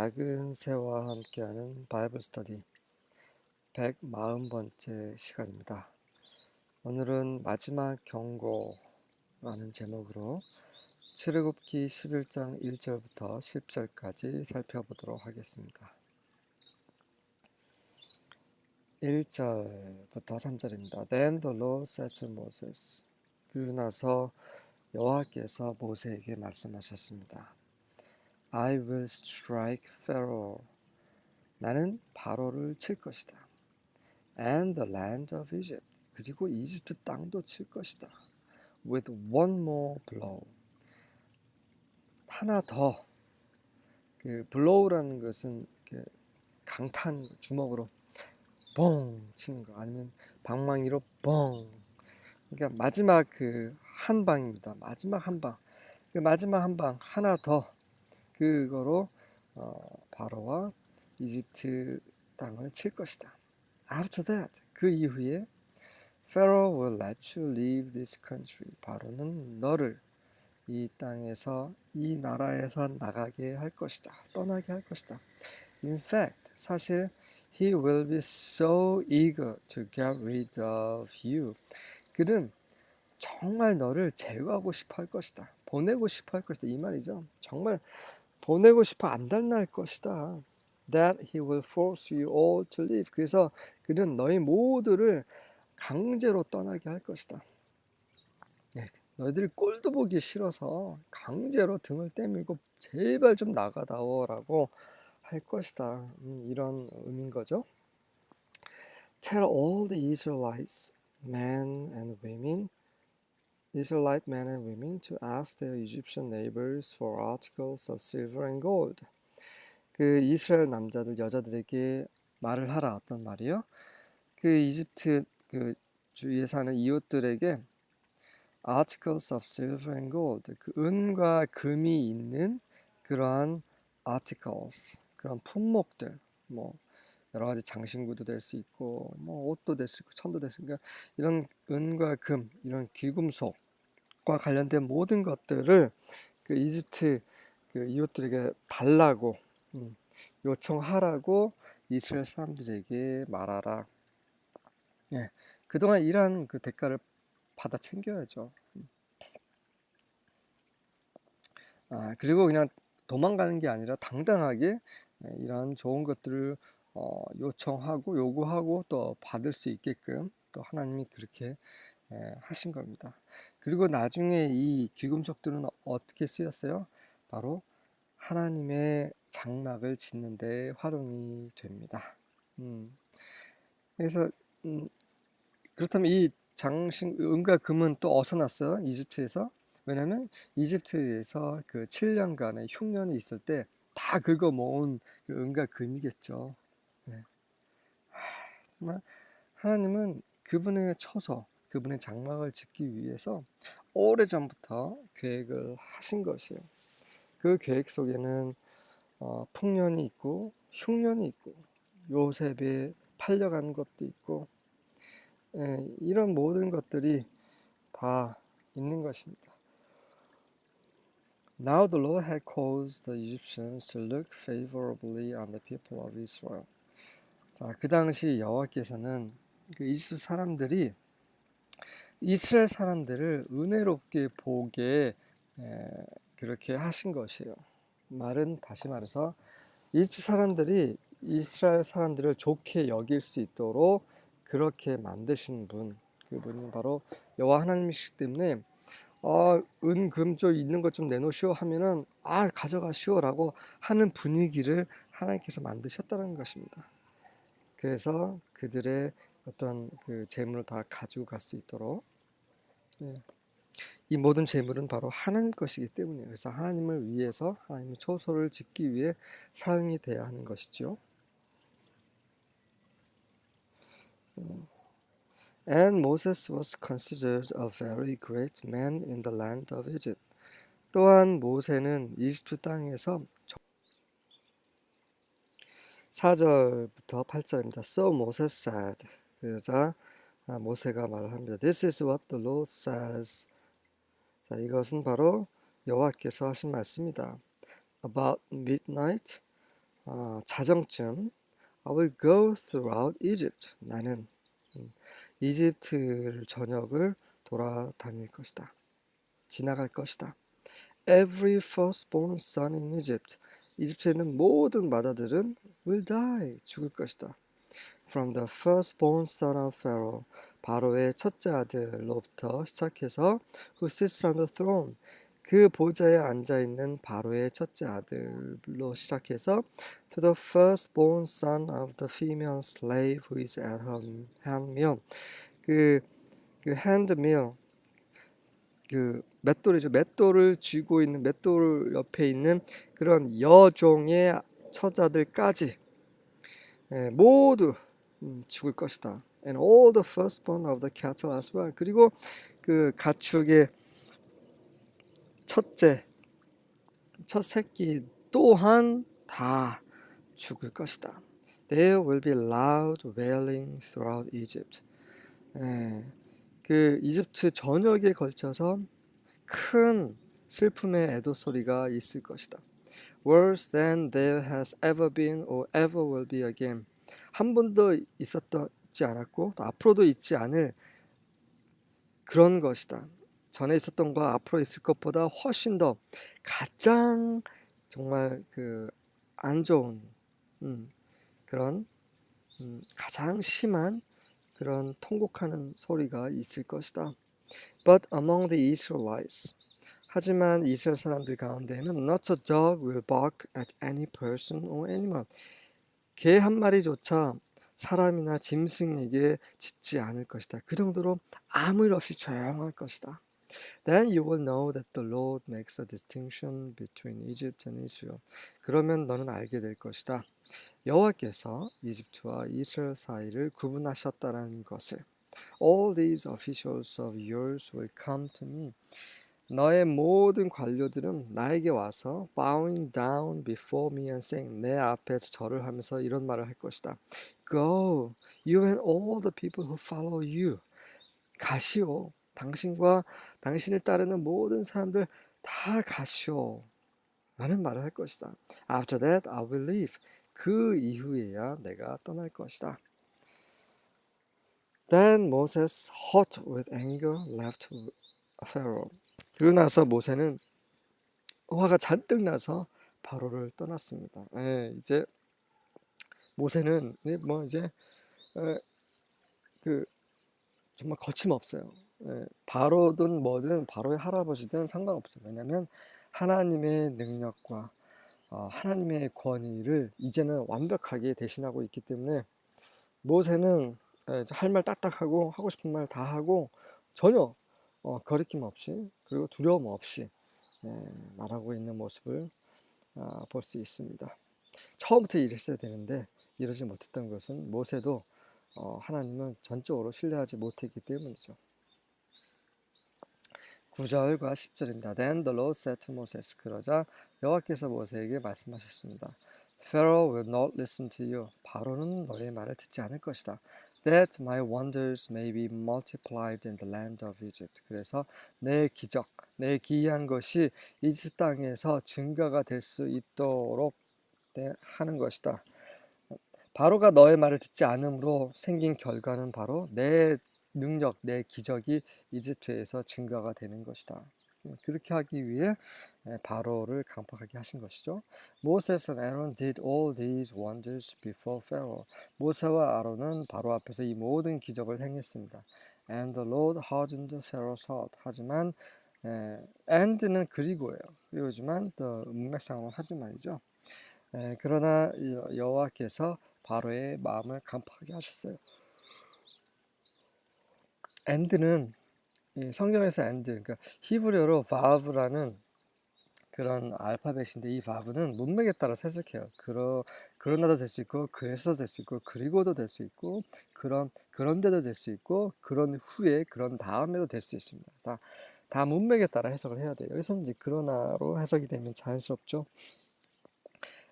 작은 새와 함께하는 바이블 스터디 140번째 시간입니다. 오늘은 마지막 경고라는 제목으로 출애굽기 11장 1절부터 10절까지 살펴보도록 하겠습니다. 1절부터 3절입니다. Then the Lord said to Moses. 그리고 나서 여호와께서 모세에게 말씀하셨습니다. I will strike Pharaoh. 나는 바로를 칠 것이다. And the land of Egypt. 그리고 이집트 땅도 칠 것이다. With one more blow. 하나 더. 그 blow라는 것은 강탄 주먹으로 뻥 치는 거, 아니면 방망이로 뻥. 그러니까 마지막 한 방입니다. 마지막 한 방. 그 마지막 한 방 하나 더. 그거로 바로와 이집트 땅을 칠 것이다. After that, 그 이후에 Pharaoh will let you leave this country. 바로는 너를 이 땅에서, 이 나라에서 나가게 할 것이다. 떠나게 할 것이다. In fact, 사실 he will be so eager to get rid of you. 그는 정말 너를 제거하고 싶어 할 것이다. 보내고 싶어 할 것이다. 이 말이죠. 정말 보내고 싶어 안달날 것이다. That he will force you all to leave. 그래서 그는 너희 모두를 강제로 떠나게 할 것이다. 너희들이 꼴도 보기 싫어서 강제로 등을 떼밀고 제발 좀 나가다오라고 할 것이다. 이런 의미인 거죠. Tell all the Israelite men and women to ask their Egyptian neighbors for articles of silver and gold. 그 이스라엘 남자들, 여자들에게 말을 하라. 어떤 말이요? 그 이집트 그 주위에 사는 이웃들에게 articles of silver and gold, 그 은과 금이 있는 그러한 articles, 그런 품목들, 뭐 여러 가지 장신구도 될 수 있고, 뭐 옷도 될 수 있고, 천도 될 수 있고, 이런 은과 금, 이런 귀금속과 관련된 모든 것들을 그 이집트 그 이웃들에게 달라고 요청하라고 이스라엘 사람들에게 말하라. 그동안 일한 그 대가를 받아 챙겨야죠. 그리고 그냥 도망가는 게 아니라 당당하게 이런 좋은 것들을 요청하고 요구하고 또 받을 수 있게끔 또 하나님이 그렇게 하신 겁니다. 그리고 나중에 이 귀금속들은 어떻게 쓰였어요? 바로 하나님의 장막을 짓는 데 활용이 됩니다. 그래서 그렇다면 이 은과 금은 또 어디서 났어요? 이집트에서. 왜냐하면 이집트에서 그 7년간의 흉년이 있을 때 다 긁어 모은 그 은과 금이겠죠. 정말 하나님은 그분의 처소, 그분의 장막을 짓기 위해서 오래전부터 계획을 하신 것이에요. 그 계획 속에는 풍년이 있고 흉년이 있고 요셉에 팔려간 것도 있고 이런 모든 것들이 다 있는 것입니다. Now the Lord had caused the Egyptians to look favorably on the people of Israel. 자, 그 당시 여호와께서는 그 이집트 사람들이 이스라엘 사람들을 은혜롭게 보게 그렇게 하신 것이에요. 말은 다시 말해서 이집트 사람들이 이스라엘 사람들을 좋게 여길 수 있도록 그렇게 만드신 분, 그분이 바로 여호와 하나님이시기 때문에 은, 금 좀 있는 것 좀 내놓으시오 하면은 가져가시오라고 하는 분위기를 하나님께서 만드셨다는 것입니다. 그래서 그들의 어떤 그 재물을 다 가지고 갈 수 있도록 이 모든 재물은 바로 하나님 것이기 때문이에요. 그래서 하나님을 위해서 하나님의 처소를 짓기 위해 사용이 돼야 하는 것이죠. And Moses was considered a very great man in the land of Egypt. 또한 모세는 이집트 땅에서 4절부터 8절입니다. So Moses said. 그러자 모세가 말을 합니다. This is what the Lord says. 자, 이것은 바로 여호와께서 하신 말씀이다. About midnight, 자정쯤 I will go throughout Egypt. 나는 이집트를 전역을 돌아다닐 것이다. 지나갈 것이다. Every firstborn son in Egypt. 이집트에 있는 모든 마다들은 will die. 죽을 것이다. From the firstborn son of Pharaoh. 바로의 첫째 아들로부터 시작해서 who sits on the throne. 그 보좌에 앉아있는 바로의 첫째 아들로 시작해서 to the firstborn son of the female slave who is at her handmill. 그 handmill, 그 맷돌이죠. 맷돌을 쥐고 있는, 맷돌 옆에 있는 그런 여종의 처자들까지 모두 죽을 것이다. And all the firstborn of the cattle as well. 그리고 그 가축의 첫 새끼 또한 다 죽을 것이다. There will be loud wailing throughout Egypt. 그 이집트 전역에 걸쳐서 큰 슬픔의 애도 소리가 있을 것이다. Worse than there has ever been or ever will be again. 한 번도 있지 않았고 또 앞으로도 있지 않을 그런 것이다. 전에 있었던 거 앞으로 있을 것보다 훨씬 더 가장 정말 그 안 좋은 그런 가장 심한 그런 통곡하는 소리가 있을 것이다. But among the Israelites, 하지만 이스라엘 사람들 가운데에는 not a dog will bark at any person or animal. 개 한 마리조차 사람이나 짐승에게 짖지 않을 것이다. 그 정도로 아무 일 없이 조용할 것이다. Then you will know that the Lord makes a distinction between Egypt and Israel. 그러면 너는 알게 될 것이다. 여호와께서 이집트와 이스라엘 사이를 구분하셨다는 것을. All these officials of yours will come to me. 너의 모든 관료들은 나에게 와서 bowing down before me and saying, 내 앞에서 절을 하면서 이런 말을 할 것이다. Go, you and all the people who follow you. 가시오. 당신과 당신을 따르는 모든 사람들 다 가시오. 라는 말을 할 것이다. After that, I will leave. 그 이후에야 내가 떠날 것이다. Then Moses, hot with anger, left Pharaoh. 그러고 나서 모세는 화가 잔뜩 나서 바로를 떠났습니다. 이제 모세는 이제 그 정말 거침없어요. 바로든 뭐든 바로의 할아버지든 상관없어요. 왜냐하면 하나님의 능력과 하나님의 권위를 이제는 완벽하게 대신하고 있기 때문에 모세는 할 말 딱딱하고 하고 싶은 말 다 하고 전혀 거리낌 없이 그리고 두려움 없이 말하고 있는 모습을 볼 수 있습니다. 처음부터 이랬어야 되는데 이러지 못했던 것은 모세도 하나님을 전적으로 신뢰하지 못했기 때문이죠. 9절과 10절입니다. Then the Lord said to Moses. 그러자 여호와께서 모세에게 말씀하셨습니다. Pharaoh will not listen to you. 바로는 너의 말을 듣지 않을 것이다. That my wonders may be multiplied in the land of Egypt. 그래서 내 기적, 내 기이한 것이 이집트 땅에서 증가가 될 수 있도록 하는 것이다. 바로가 너의 말을 듣지 않음으로 생긴 결과는 바로 내 능력, 내 기적이 이집트에서 증가가 되는 것이다. 그렇게 하기 위해 바로를 강팍하게 하신 것이죠. Moses and Aaron did all these wonders before Pharaoh. 모세와 아론은 바로 앞에서 이 모든 기적을 행했습니다. And the Lord hardened Pharaoh's heart. 하지만 and는 그리고예요. 그리고지만 또 문맥상으로 하지만이죠. 그러나 여호와께서 바로의 마음을 강팍하게 하셨어요. and는 성경에서 and, 그러니까 히브리어로 valve라는 그런 알파벳인데 이 valve는 문맥에 따라서 해석해요. 그러나도 될 수 있고, 그래서도 될 수 있고, 그리고도 될 수 있고, 그런데도 될 수 있고, 그런 후에, 그런 다음에도 될 수 있습니다. 다 문맥에 따라 해석을 해야 돼요. 여기서는 이제 그러나로 해석이 되면 자연스럽죠.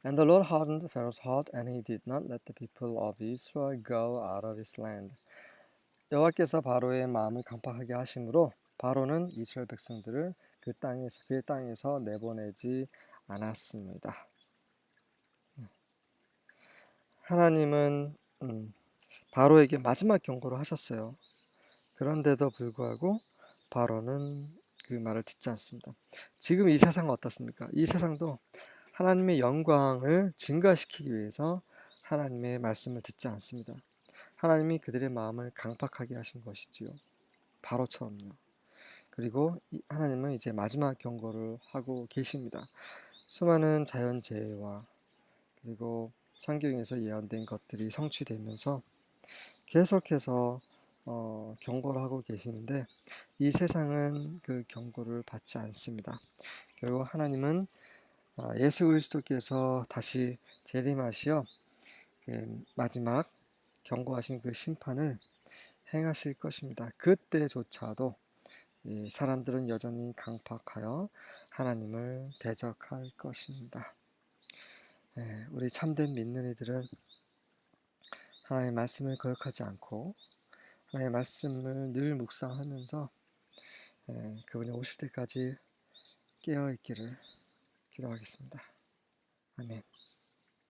And the Lord hardened Pharaoh's heart, and he did not let the people of Israel go out of his land. 여호와께서 바로의 마음을 강팍하게 하심으로 바로는 이스라엘 백성들을 그의 땅에서 내보내지 않았습니다. 하나님은 바로에게 마지막 경고를 하셨어요. 그런데도 불구하고 바로는 그 말을 듣지 않습니다. 지금 이 세상은 어떻습니까? 이 세상도 하나님의 영광을 증가시키기 위해서 하나님의 말씀을 듣지 않습니다. 하나님이 그들의 마음을 강팍하게 하신 것이지요. 바로처럼요. 그리고 하나님은 이제 마지막 경고를 하고 계십니다. 수많은 자연재해와 그리고 성경에서 예언된 것들이 성취되면서 계속해서 경고를 하고 계시는데 이 세상은 그 경고를 받지 않습니다. 결국 하나님은 예수 그리스도께서 다시 재림하시어 마지막 경고하신 그 심판을 행하실 것입니다. 그때조차도 이 사람들은 여전히 강팍하여 하나님을 대적할 것입니다. 우리 참된 믿는 이들은 하나님의 말씀을 거역하지 않고 하나님의 말씀을 늘 묵상하면서 그분이 오실 때까지 깨어 있기를 기도하겠습니다. 아멘.